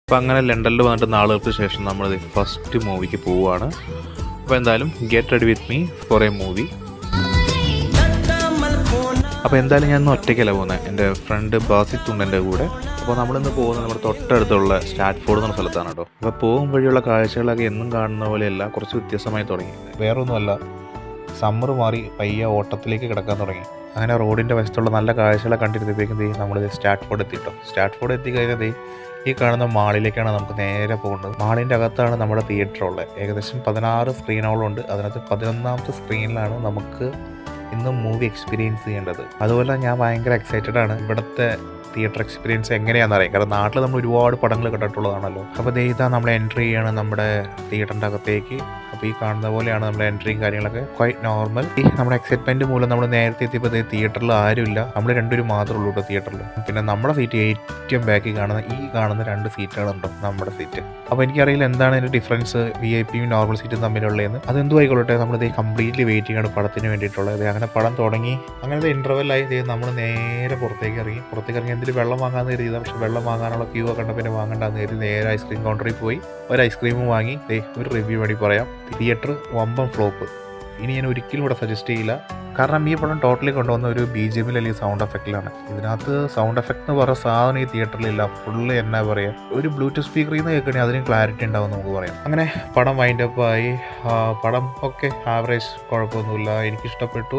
അപ്പോൾ അങ്ങനെ ലണ്ടനിൽ വന്നിട്ട് നാളുകൾക്ക് ശേഷം നമ്മൾ ഫസ്റ്റ് മൂവിക്ക് പോവുകയാണ്. അപ്പോൾ എന്തായാലും get ready with me for A movie. അപ്പോൾ എന്തായാലും ഞാൻ ഇന്ന് ഒറ്റയ്ക്കല്ല പോകുന്നത്, എൻ്റെ ഫ്രണ്ട് ബാസിത്ത് ഉണ്ട് എൻ്റെ കൂടെ. അപ്പോൾ നമ്മളിന്ന് പോകുന്നത് നമ്മുടെ തൊട്ടടുത്തുള്ള സ്റ്റാറ്റ്ഫോർഡ് എന്ന സ്ഥലത്താണ് കേട്ടോ. അപ്പോൾ പോകും വഴിയുള്ള കാഴ്ചകളൊക്കെ എന്നും കാണുന്ന പോലെയല്ല, കുറച്ച് വ്യത്യസ്തമായി തുടങ്ങി. വേറൊന്നുമല്ല, സമ്മർ മാറി പയ്യെ ഓട്ടത്തിലേക്ക് കിടക്കാൻ തുടങ്ങി. അങ്ങനെ റോഡിൻ്റെ വശത്തുള്ള നല്ല കാഴ്ചകളെ കണ്ടിരുന്നപ്പോഴേക്കും നമ്മൾ സ്റ്റാറ്റ്ഫോർഡ് എത്തിയിട്ടോ. സ്റ്റാറ്റ്ഫോർഡ് എത്തിക്കഴിഞ്ഞാൽ ഈ കാണുന്ന മാളിലേക്കാണ് നമുക്ക് നേരെ പോകുന്നത്. മാളിൻ്റെ അകത്താണ് നമ്മുടെ തിയേറ്റർ ഉള്ളത്. ഏകദേശം 16 സ്ക്രീനുകളുണ്ട്. അതിനകത്ത് 11ാമത്തെ സ്ക്രീനിലാണ് നമുക്ക് ഇന്നും മൂവി എക്സ്പീരിയൻസ് ചെയ്യേണ്ടത്. അതുപോലെ ഞാൻ ഭയങ്കര എക്സൈറ്റഡ് ആണ് ഇവിടുത്തെ തിയേറ്റർ എക്സ്പീരിയൻസ് എങ്ങനെയാണെന്ന് അറിയാം. കാരണം നാട്ടിൽ നമ്മൾ ഒരുപാട് പടങ്ങൾ കണ്ടിട്ടുള്ളതാണല്ലോ. അപ്പോൾ ഇതാ നമ്മൾ എൻട്രി ചെയ്യാണ് നമ്മുടെ തിയേറ്ററിൻ്റെ അകത്തേക്ക്. അപ്പോൾ ഈ കാണുന്ന പോലെയാണ് നമ്മുടെ എൻട്രിയും കാര്യങ്ങളൊക്കെ ക്വൈറ്റ് നോർമൽ. ഈ നമ്മുടെ എക്സൈറ്റ്മെൻറ്റ് മൂലം നമ്മൾ നേരത്തെ എത്തിയപ്പോൾ തിയേറ്ററിൽ ആരുമില്ല, നമ്മൾ രണ്ടുപേരും മാത്രമേ ഉള്ളൂ കേട്ടോ തിയേറ്ററിൽ. പിന്നെ നമ്മുടെ സീറ്റ് ഏറ്റവും ബാക്കിൽ കാണുന്ന ഈ കാണുന്ന 2 സീറ്റുകളുണ്ടോ നമ്മുടെ സീറ്റ്. അപ്പോൾ എനിക്കറിയില്ല എന്താണ് ഇതിൻ്റെ ഡിഫറൻസ് VIP നോർമൽ സീറ്റും തമ്മിലുള്ളതെന്ന്. അതെന്തും ആയിക്കോട്ടെ, നമ്മളിത് കംപ്ലീറ്റ്ലി വെയിറ്റിംഗ് ആണ് പടത്തിന് വേണ്ടിയിട്ടുള്ളത്. അങ്ങനെ പടം തുടങ്ങി. അങ്ങനത്തെ ഇൻ്റർവെല്ലായി നമ്മൾ നേരെ പുറത്തേക്ക് ഇറങ്ങി എന്തെങ്കിലും വെള്ളം വാങ്ങാമെന്ന് കരുതിയതാണ്. പക്ഷേ വെള്ളം വാങ്ങാനുള്ള ക്യൂ ഒക്കെ കണ്ട പിന്നെ വാങ്ങണ്ടെന്ന് കരുതി നേരെ ഐസ്ക്രീം കൗണ്ടറിൽ പോയി ഒരു ഐസ്ക്രീമും വാങ്ങി. ഒരു റിവ്യൂ വേണ്ടി പറയാം. തിയേറ്റർ വമ്പൻ ഫ്ലോപ്പ്. ഇനി ഞാൻ ഒരിക്കലും ഇവിടെ സജസ്റ്റ് ചെയ്യില്ല. കാരണം ഈ പടം ടോട്ടലി കൊണ്ടുവന്ന ഒരു BGM അല്ലെങ്കിൽ സൗണ്ട് എഫക്റ്റിലാണ്. ഇതിനകത്ത് സൗണ്ട് എഫക്റ്റ് എന്ന് പറയുന്ന സാധനം ഈ തിയേറ്ററിലില്ല. ഫുള്ള് എന്നാ പറയുക, ഒരു ബ്ലൂടൂത്ത് സ്പീക്കറിൽ നിന്ന് കേൾക്കണേ അതിനും ക്ലാരിറ്റി ഉണ്ടാവും നമുക്ക് പറയാം. അങ്ങനെ പടം വൈൻഡപ്പ് ആയി. പടം ഒക്കെ ആവറേജ്, കുഴപ്പമൊന്നുമില്ല, എനിക്കിഷ്ടപ്പെട്ടു.